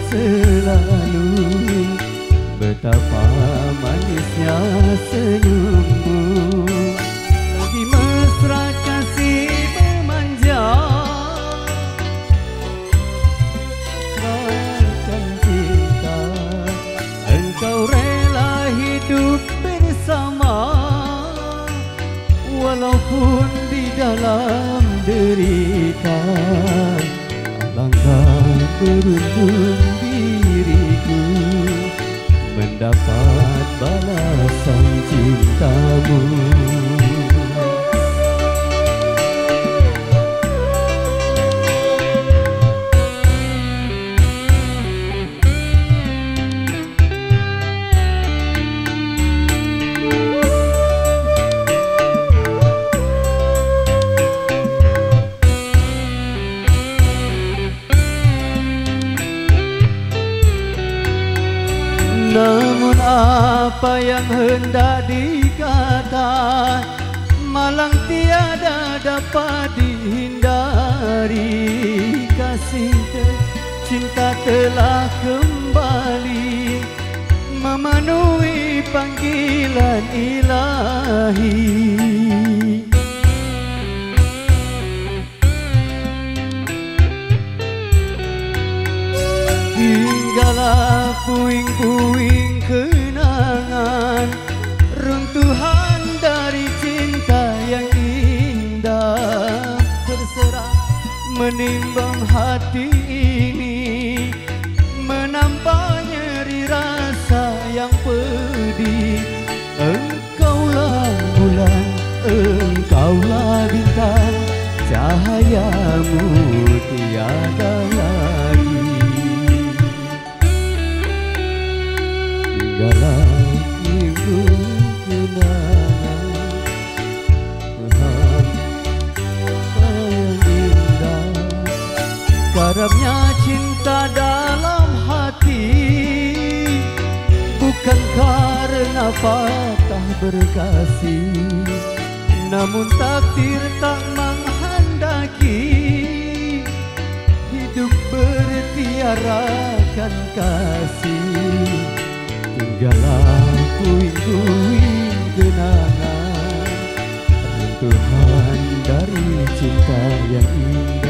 selalu. Betapa manisnya senyummu, lagi mesra kasih memanja. Serahkan cinta, engkau rela hidup bersama, walaupun di dalam derita. Alangkah beruntung diriku mendapat balasan cintamu. Namun apa yang hendak dikata, malang tiada dapat dihindari. Kasih cinta telah kembali memenuhi panggilan ilahi. Tinggallah puing-puing kenangan, runtuhan dari cinta yang indah. Terserah menimbang hati ini, menambah nyeri rasa yang pedih. Engkaulah bulan, engkaulah bintang, cahayamu tiada lagi. Tinggallah minggu kenangan, apa yang indah. Karamnya cinta dalam hati, bukan karena patah berkasih, namun takdir tak menghendaki hidup bertiarakan kasih. Tinggallah puing-puing kenangan, runtuhan dari cinta yang indah.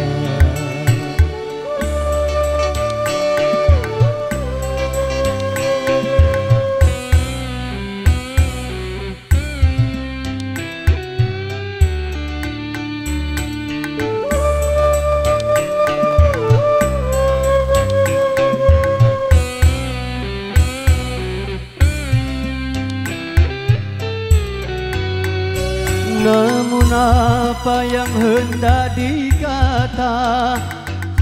Namun apa yang hendak dikata,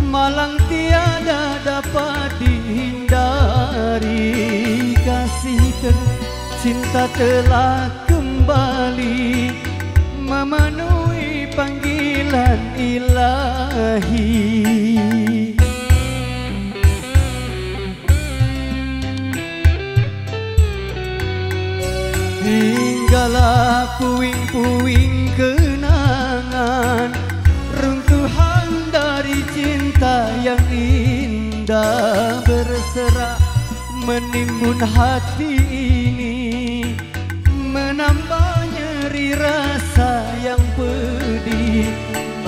malang tiada dapat dihindari. Kasih cinta telah kembali memenuhi panggilan ilahi. Tinggallah puing-puing kenangan, runtuhan dari cinta yang indah. Berserah menimbun hati ini, menambah nyeri rasa yang pedih.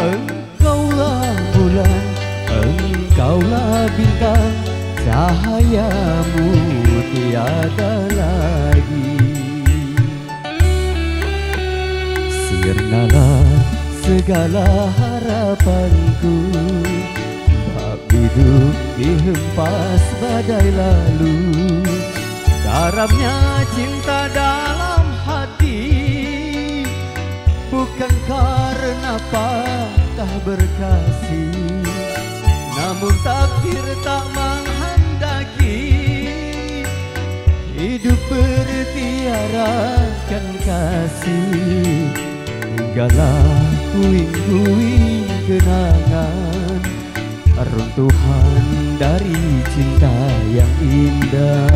Engkaulah bulan, engkaulah bintang, cahayamu tiada lagi. Sirnalah segala harapanku, bab hidup dihempas badai lalu. Karamnya cinta dalam hati, bukan karena patah berkasih, namun takdir tak menghendaki hidup bertiarakan kasih. Tinggallah puing-puing kenangan, runtuhan dari cinta yang indah.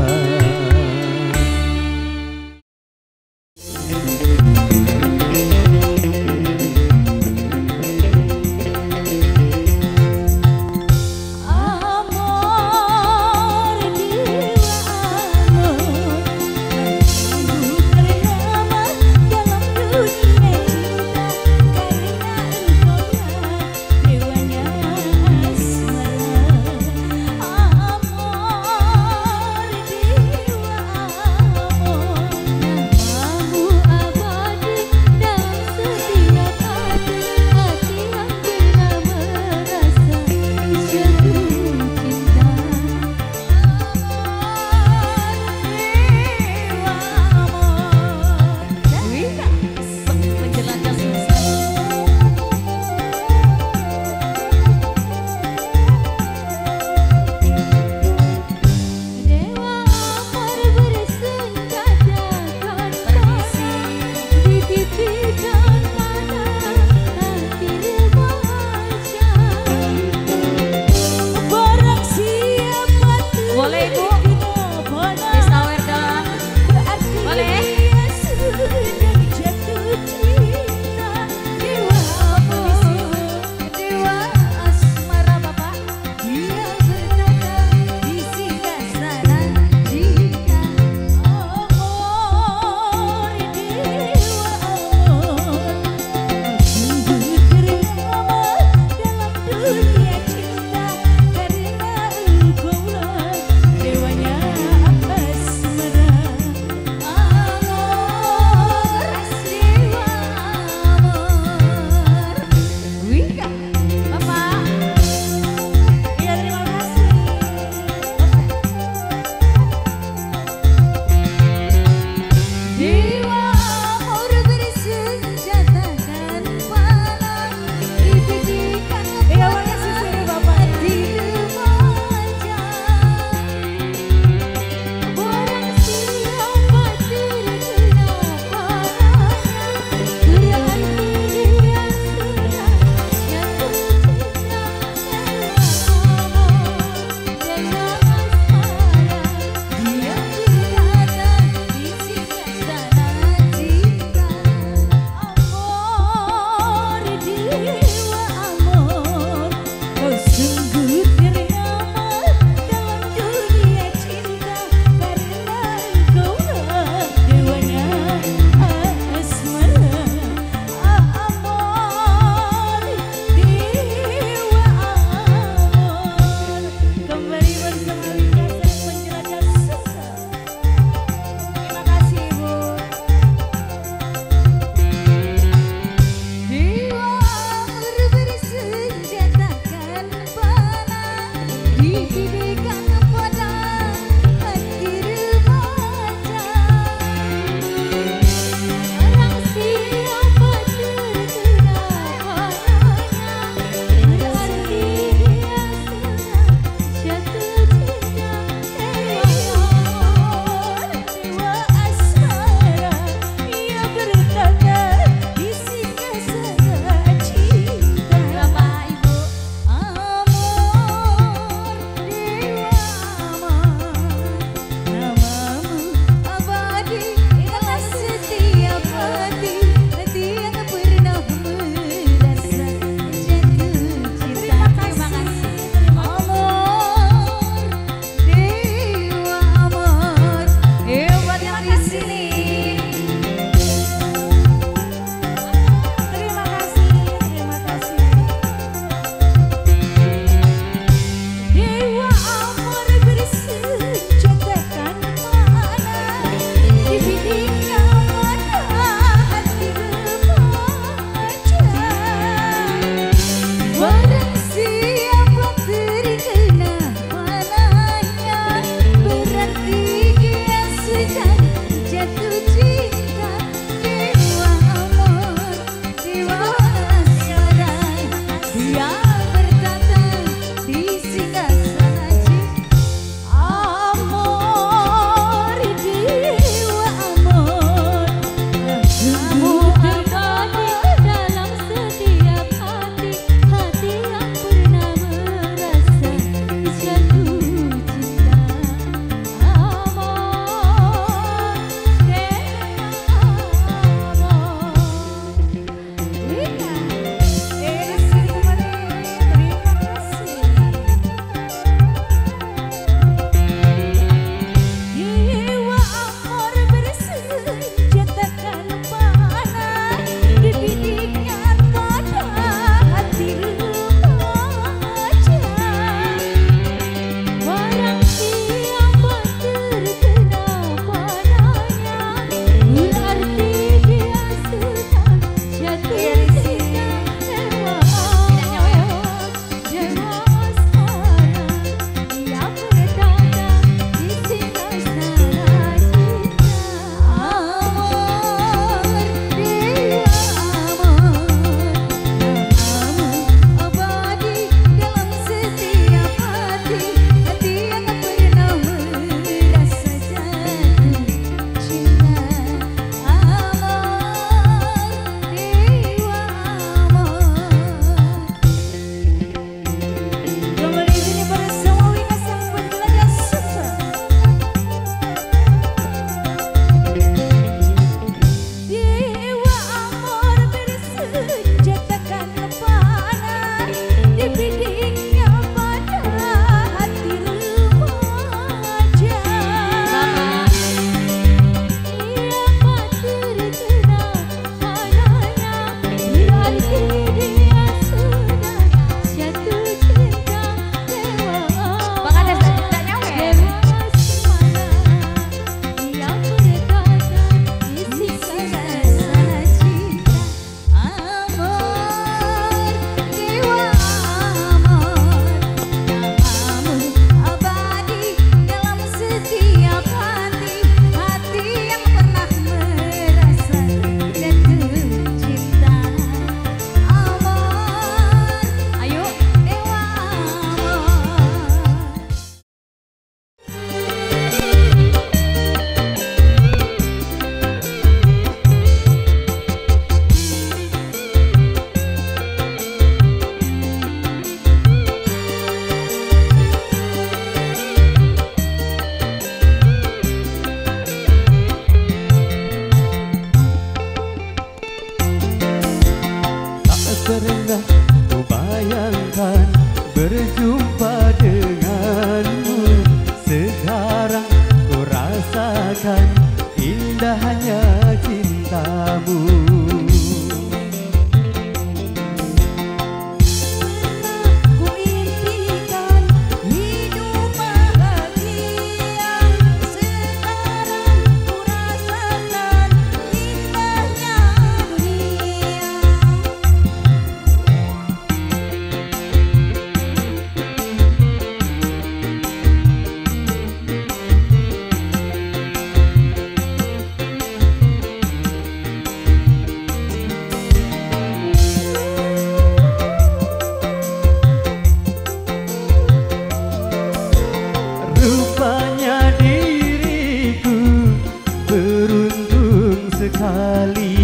sekali.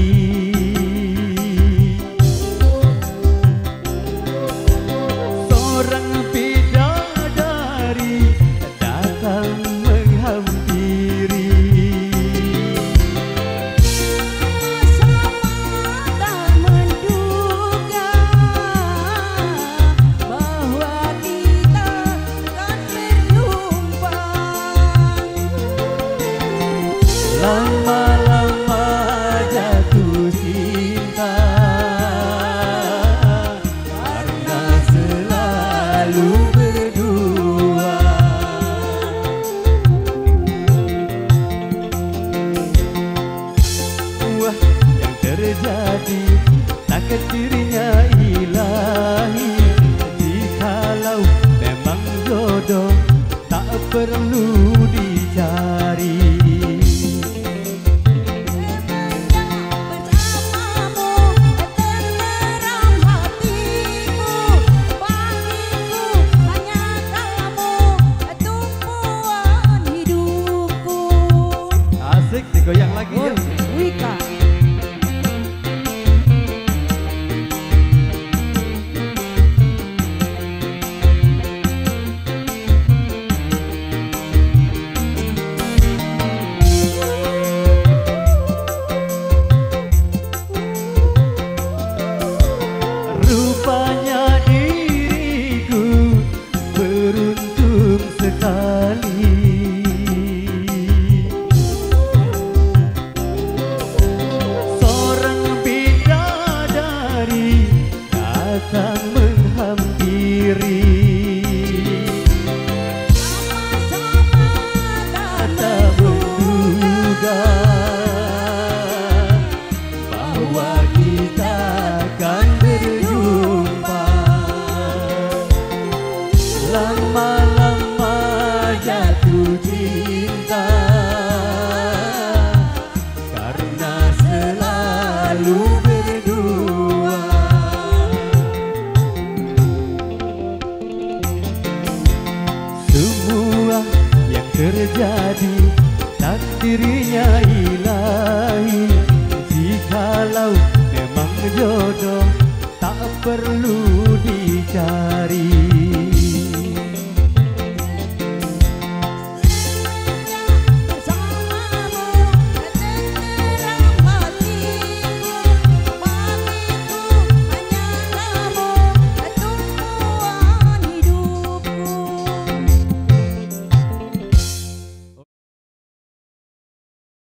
Seorang bidadari datang menghampiri. Semata menduga bahwa kita akan berjumpa. Lama-lama jatuh cinta karena selalu berdua. Wah, yang terjadi takdir dirinya ilahi. Jikalau memang jodoh tak perlu dicari. Asik, digoyang lagi ya. Wika. Rupanya diriku beruntung sekali. Seorang bidadari datang menghampiri. Tak menduga bahwa kita akan berjumpa. Lama-lama jatuh cinta karena selalu berdua. Semua yang terjadi takdirnya ilahi. Jikalau memang jodoh tak perlu dicari.